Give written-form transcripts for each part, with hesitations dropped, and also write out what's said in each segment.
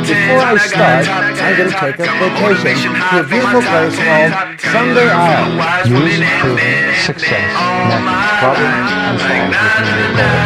before I start, I'm going to take a vacation to a beautiful place called Someday Isle. Use proven success methods, problem unsolved with your goal.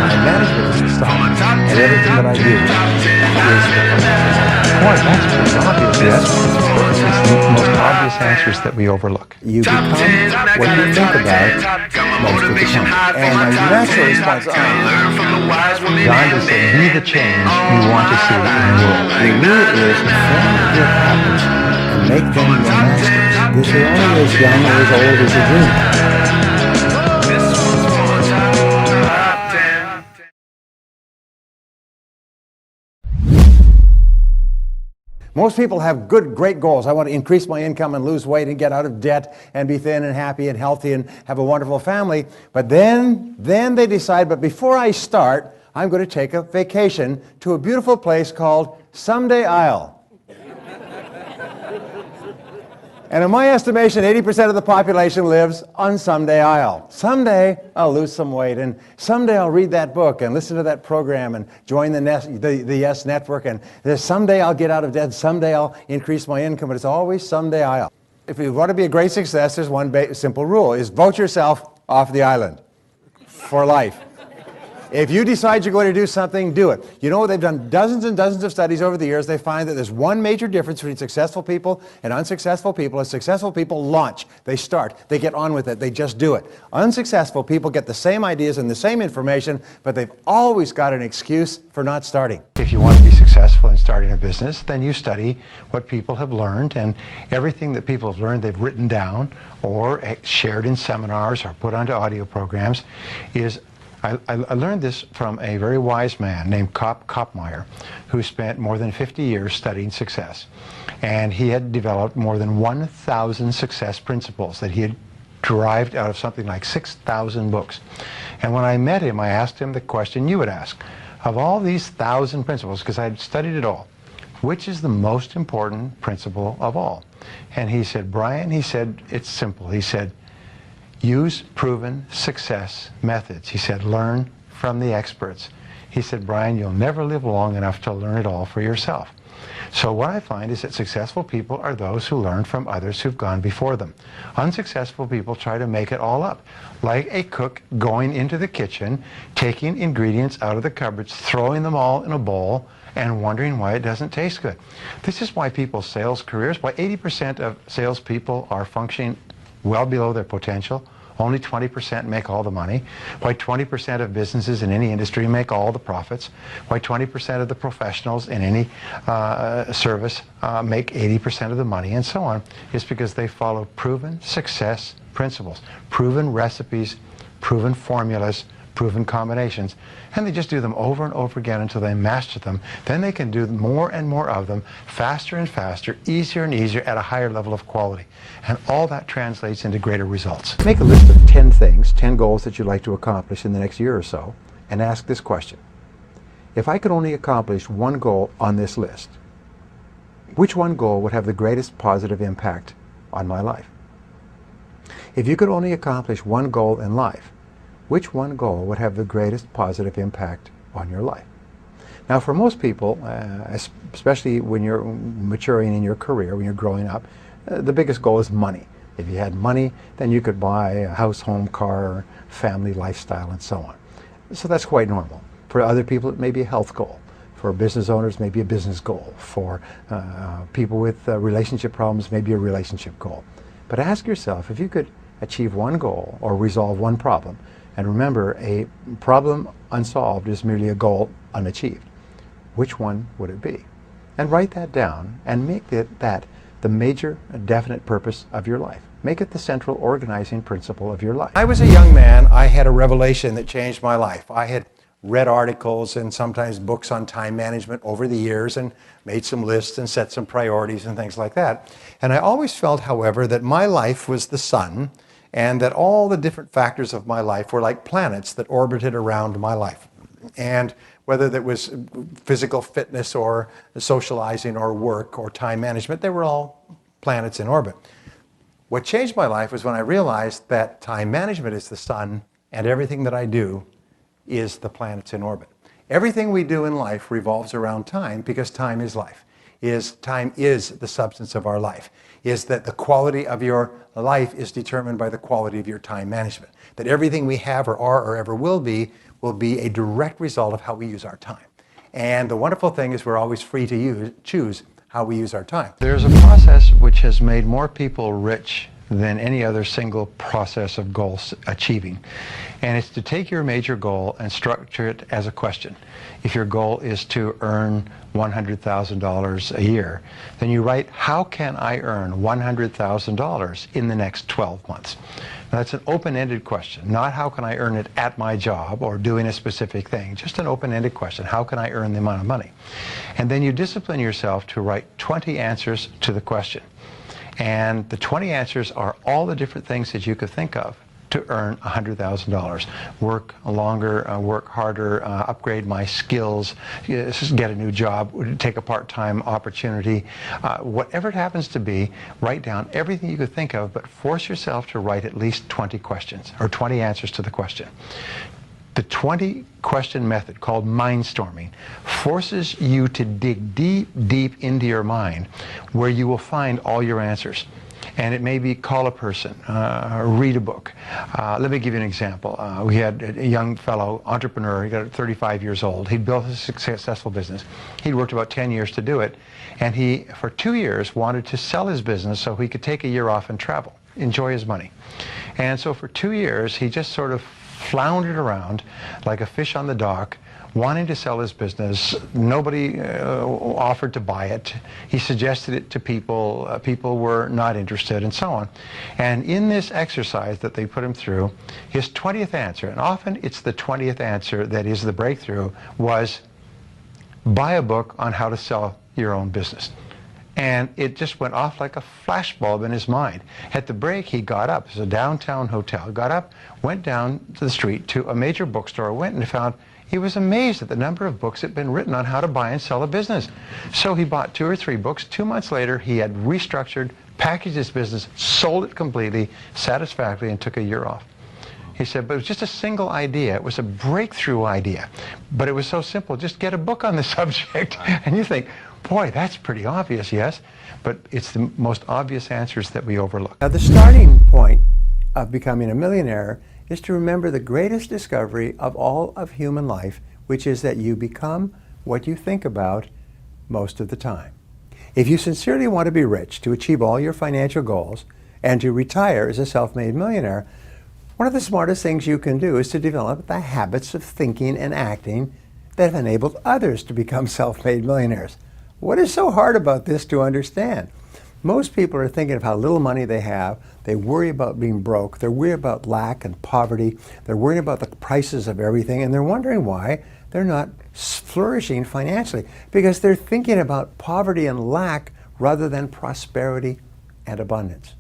Time management is the sun, and everything that I do is the financial. Boy, that's pretty obvious. Yes, it's the most obvious answers that we overlook. You become what you think about most of the time. And my natural response, Gandhi said, be the change you want to see in the world. the rule is form your habits and make them your masters. Because you're only as young or as old as your dream. Most people have great goals. I want to increase my income and lose weight and get out of debt and be thin and happy and healthy and have a wonderful family. But then they decide, but before I start, I'm going to take a vacation to a beautiful place called Someday Isle. And in my estimation, 80% of the population lives on Someday Isle. Someday I'll lose some weight, and someday I'll read that book and listen to that program and join the Yes Network, and someday I'll get out of debt, someday I'll increase my income, but it's always Someday Isle. If you want to be a great success, there's one simple rule, is vote yourself off the island for life. If you decide you're going to do something, do it. You know, they've done dozens and dozens of studies over the years. They find that there's one major difference between successful people and unsuccessful people. Is successful people launch. They start. They get on with it. They just do it. Unsuccessful people get the same ideas and the same information, but they've always got an excuse for not starting. If you want to be successful in starting a business, then you study what people have learned, and everything that people have learned they've written down or shared in seminars or put onto audio programs is I learned this from a very wise man named Kopmeyer, who spent more than 50 years studying success. And he had developed more than 1,000 success principles that he had derived out of something like 6,000 books. And when I met him, I asked him the question you would ask. Of all these 1,000 principles, because I had studied it all, which is the most important principle of all? And he said, Brian, he said, it's simple. He said, use proven success methods. He said, learn from the experts. He said, Brian, you'll never live long enough to learn it all for yourself. So what I find is that successful people are those who learn from others who've gone before them. Unsuccessful people try to make it all up. Like a cook going into the kitchen, taking ingredients out of the cupboards, throwing them all in a bowl, and wondering why it doesn't taste good. This is why people's sales careers, why 80% of salespeople are functioning well below their potential. Only 20% make all the money. Why 20% of businesses in any industry make all the profits. Why 20% of the professionals in any service make 80% of the money, and so on, is because they follow proven success principles, proven recipes, proven formulas, proven combinations, and they just do them over and over again until they master them. Then they can do more and more of them, faster and faster, easier and easier, at a higher level of quality. And all that translates into greater results. Make a list of 10 things, 10 goals that you'd like to accomplish in the next year or so, and ask this question. If I could only accomplish one goal on this list, which one goal would have the greatest positive impact on my life? If you could only accomplish one goal in life, which one goal would have the greatest positive impact on your life? Now, for most people, especially when you're maturing in your career, when you're growing up, the biggest goal is money. If you had money, then you could buy a house, home, car, family, lifestyle, and so on. So that's quite normal. For other people, it may be a health goal. For business owners, maybe a business goal. For people with relationship problems, maybe a relationship goal. But ask yourself, if you could achieve one goal or resolve one problem, and remember, a problem unsolved is merely a goal unachieved, which one would it be? And write that down and make that the major definite purpose of your life. Make it the central organizing principle of your life. I was a young man. I had a revelation that changed my life. I had read articles and sometimes books on time management over the years and made some lists and set some priorities and things like that. And I always felt, however, that my life was the sun, and that all the different factors of my life were like planets that orbited around my life. And whether that was physical fitness or socializing or work or time management, they were all planets in orbit. What changed my life was when I realized that time management is the sun and everything that I do is the planets in orbit. Everything we do in life revolves around time because time is life. Time is the substance of our life. Is that the quality of your life is determined by the quality of your time management. That everything we have or are or ever will be a direct result of how we use our time. And the wonderful thing is we're always free to choose how we use our time. There's a process which has made more people rich than any other single process of goal achieving. And it's to take your major goal and structure it as a question. If your goal is to earn $100,000 a year, then you write, how can I earn $100,000 in the next 12 months? Now, that's an open-ended question, not how can I earn it at my job or doing a specific thing, just an open-ended question, how can I earn the amount of money? And then you discipline yourself to write 20 answers to the question. And the 20 answers are all the different things that you could think of to earn $100,000. Work longer, work harder, upgrade my skills, get a new job, take a part-time opportunity. Whatever it happens to be, write down everything you could think of, but force yourself to write at least 20 questions, or 20 answers to the question. The 20-question method, called mindstorming, forces you to dig deep, deep into your mind where you will find all your answers. And it may be call a person, read a book. Let me give you an example. We had a young fellow, entrepreneur, he got 35 years old. He'd built a successful business. He'd worked about 10 years to do it. And he, for 2 years, wanted to sell his business so he could take a year off and travel, enjoy his money. And so for 2 years, he just sort of floundered around like a fish on the dock, wanting to sell his business. Nobody offered to buy it. He suggested it to people. People were not interested, and so on. And in this exercise that they put him through, his 20th answer, and often it's the 20th answer that is the breakthrough, was buy a book on how to sell your own business. And it just went off like a flashbulb in his mind. At the break, he got up. It was a downtown hotel. Got up, went down to the street to a major bookstore, went and found, he was amazed at the number of books that had been written on how to buy and sell a business. So he bought 2 or 3 books. 2 months later, he had restructured, packaged his business, sold it completely, satisfactorily, and took a year off. He said, but it was just a single idea. It was a breakthrough idea. But it was so simple. Just get a book on the subject. And you think, boy, that's pretty obvious, yes? But it's the most obvious answers that we overlook. Now, the starting point of becoming a millionaire is to remember the greatest discovery of all of human life, which is that you become what you think about most of the time. If you sincerely want to be rich, to achieve all your financial goals, and to retire as a self-made millionaire, one of the smartest things you can do is to develop the habits of thinking and acting that have enabled others to become self-made millionaires. What is so hard about this to understand? Most people are thinking of how little money they have. They worry about being broke. They're worried about lack and poverty. They're worried about the prices of everything, and they're wondering why they're not flourishing financially, because they're thinking about poverty and lack rather than prosperity and abundance.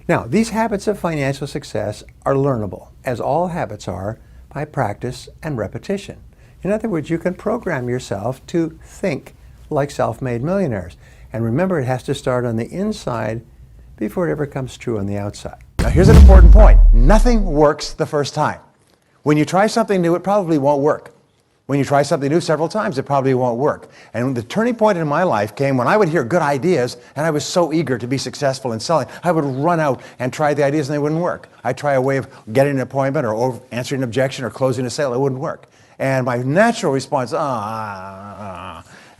Now, these habits of financial success are learnable, as all habits are, by practice and repetition. In other words, you can program yourself to think like self-made millionaires. And remember, it has to start on the inside before it ever comes true on the outside. Now, here's an important point. Nothing works the first time. When you try something new, it probably won't work. When you try something new several times, it probably won't work. And the turning point in my life came when I would hear good ideas, and I was so eager to be successful in selling. I would run out and try the ideas, and they wouldn't work. I'd try a way of getting an appointment or answering an objection or closing a sale. It wouldn't work. And my natural response, and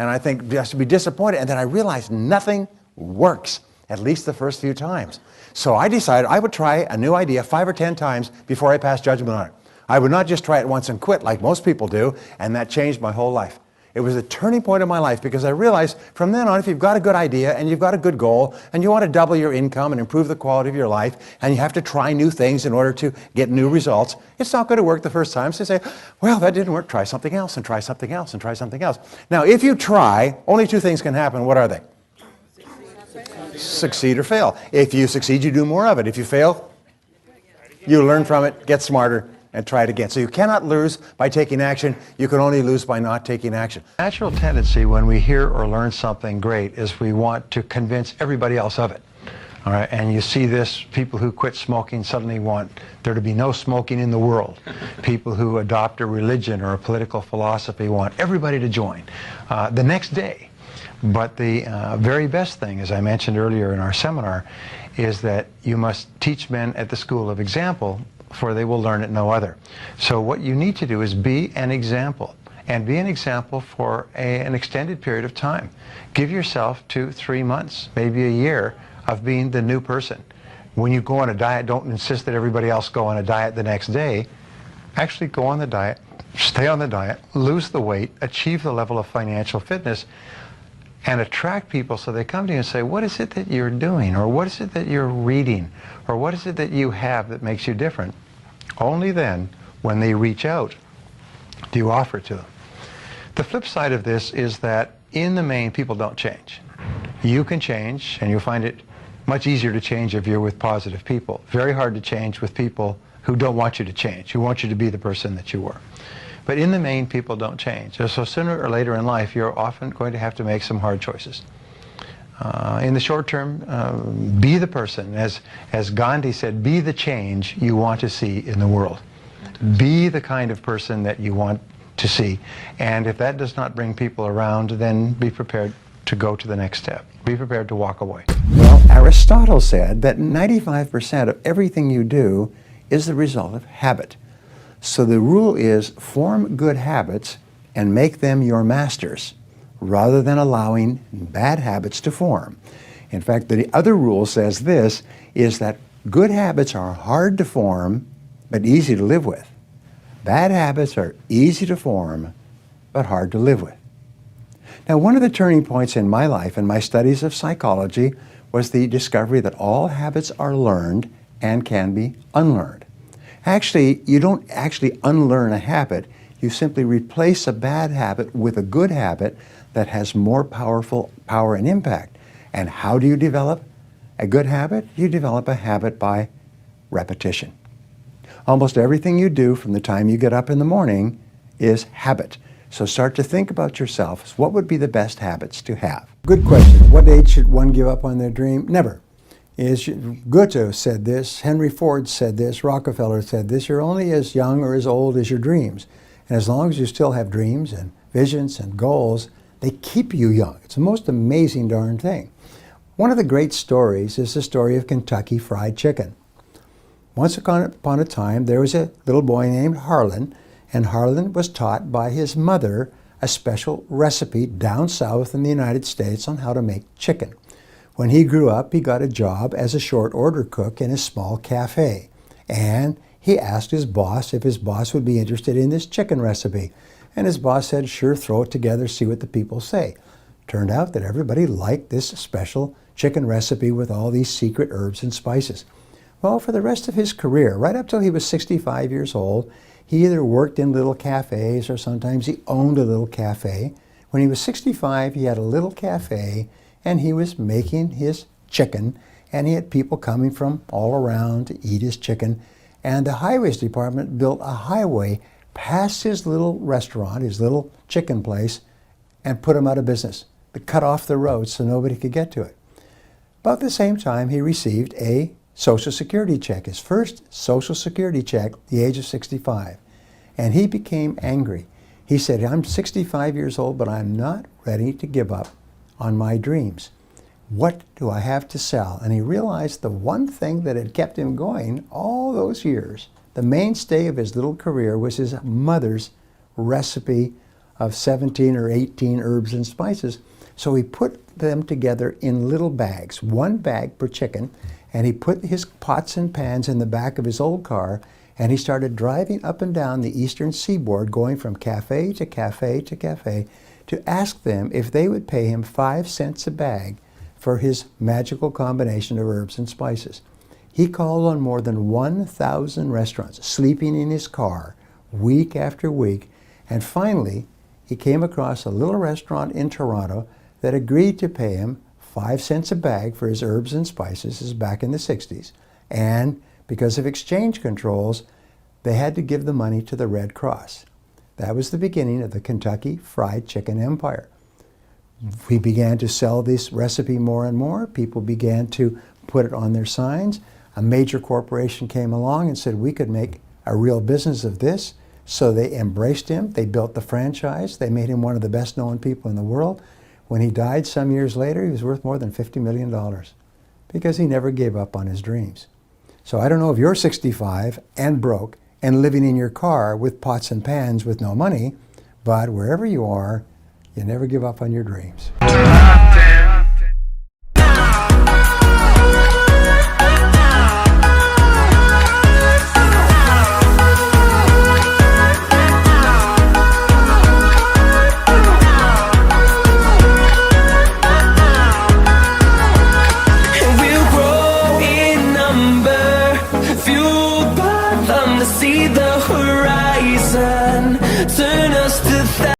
I think just to be disappointed. And then I realized nothing works, at least the first few times. So I decided I would try a new idea 5 or 10 times before I passed judgment on it. I would not just try it once and quit like most people do, and that changed my whole life. It was a turning point in my life because I realized from then on, if you've got a good idea and you've got a good goal and you want to double your income and improve the quality of your life and you have to try new things in order to get new results, it's not going to work the first time. So you say, well, that didn't work. Try something else and try something else and try something else. Now, if you try, only 2 things can happen. What are they? Succeed or fail. If you succeed, you do more of it. If you fail, you learn from it, get smarter, and try it again. So you cannot lose by taking action. You can only lose by not taking action. Natural tendency when we hear or learn something great is we want to convince everybody else of it. All right, and you see this, people who quit smoking suddenly want there to be no smoking in the world. People who adopt a religion or a political philosophy want everybody to join the next day. But the very best thing, as I mentioned earlier in our seminar, is that you must teach men at the school of example, for they will learn at no other. So what you need to do is be an example, and be an example for an extended period of time. Give yourself 2-3 months, maybe a year, of being the new person. When you go on a diet, don't insist that everybody else go on a diet the next day. Actually go on the diet, stay on the diet, lose the weight, achieve the level of financial fitness, and attract people so they come to you and say, what is it that you're doing? Or what is it that you're reading? Or what is it that you have that makes you different? Only then, when they reach out, do you offer it to them. The flip side of this is that in the main, people don't change. You can change, and you'll find it much easier to change if you're with positive people. Very hard to change with people who don't want you to change, who want you to be the person that you were. But in the main, people don't change. So sooner or later in life, you're often going to have to make some hard choices. In the short term, be the person. As Gandhi said, be the change you want to see in the world. Be the kind of person that you want to see. And if that does not bring people around, then be prepared to go to the next step. Be prepared to walk away. Well, Aristotle said that 95% of everything you do is the result of habit. So the rule is form good habits and make them your masters, rather than allowing bad habits to form. In fact, the other rule says this, is that good habits are hard to form, but easy to live with. Bad habits are easy to form, but hard to live with. Now, one of the turning points in my life and my studies of psychology was the discovery that all habits are learned and can be unlearned. Actually, you don't actually unlearn a habit. You simply replace a bad habit with a good habit that has more power and impact. And how do you develop a good habit? You develop a habit by repetition. Almost everything you do from the time you get up in the morning is habit. So start to think about yourself. What would be the best habits to have? Good question. What age should one give up on their dream? Never. Goethe said this, Henry Ford said this, Rockefeller said this, you're only as young or as old as your dreams. And as long as you still have dreams and visions and goals, they keep you young. It's the most amazing darn thing. One of the great stories is the story of Kentucky Fried Chicken. Once upon a time, there was a little boy named Harlan, and Harlan was taught by his mother a special recipe down south in the United States on how to make chicken. When he grew up, he got a job as a short order cook in a small cafe. And he asked his boss if his boss would be interested in this chicken recipe. And his boss said, sure, throw it together, see what the people say. Turned out that everybody liked this special chicken recipe with all these secret herbs and spices. Well, for the rest of his career, right up till he was 65 years old, he either worked in little cafes or sometimes he owned a little cafe. When he was 65, he had a little cafe and he was making his chicken, and he had people coming from all around to eat his chicken. And the highways department built a highway past his little restaurant, his little chicken place, and put him out of business. They cut off the road so nobody could get to it. About the same time, he received a Social Security check, his first Social Security check at the age of 65. And he became angry. He said, I'm 65 years old, but I'm not ready to give up on my dreams. What do I have to sell? And he realized the one thing that had kept him going all those years, the mainstay of his little career, was his mother's recipe of 17 or 18 herbs and spices. So he put them together in little bags, one bag per chicken, and he put his pots and pans in the back of his old car, and he started driving up and down the eastern seaboard, going from cafe to cafe to cafe, to ask them if they would pay him 5 cents a bag for his magical combination of herbs and spices. He called on more than 1,000 restaurants, sleeping in his car week after week, and finally he came across a little restaurant in Toronto that agreed to pay him 5 cents a bag for his herbs and spices. This is back in the 60s. And because of exchange controls, they had to give the money to the Red Cross. That was the beginning of the Kentucky Fried Chicken empire. We began to sell this recipe more and more. People began to put it on their signs. A major corporation came along and said we could make a real business of this. So they embraced him. They built the franchise. They made him one of the best known people in the world. When he died some years later, he was worth more than $50 million because he never gave up on his dreams. So I don't know if you're 65 and broke and living in your car with pots and pans with no money, but wherever you are, you never give up on your dreams.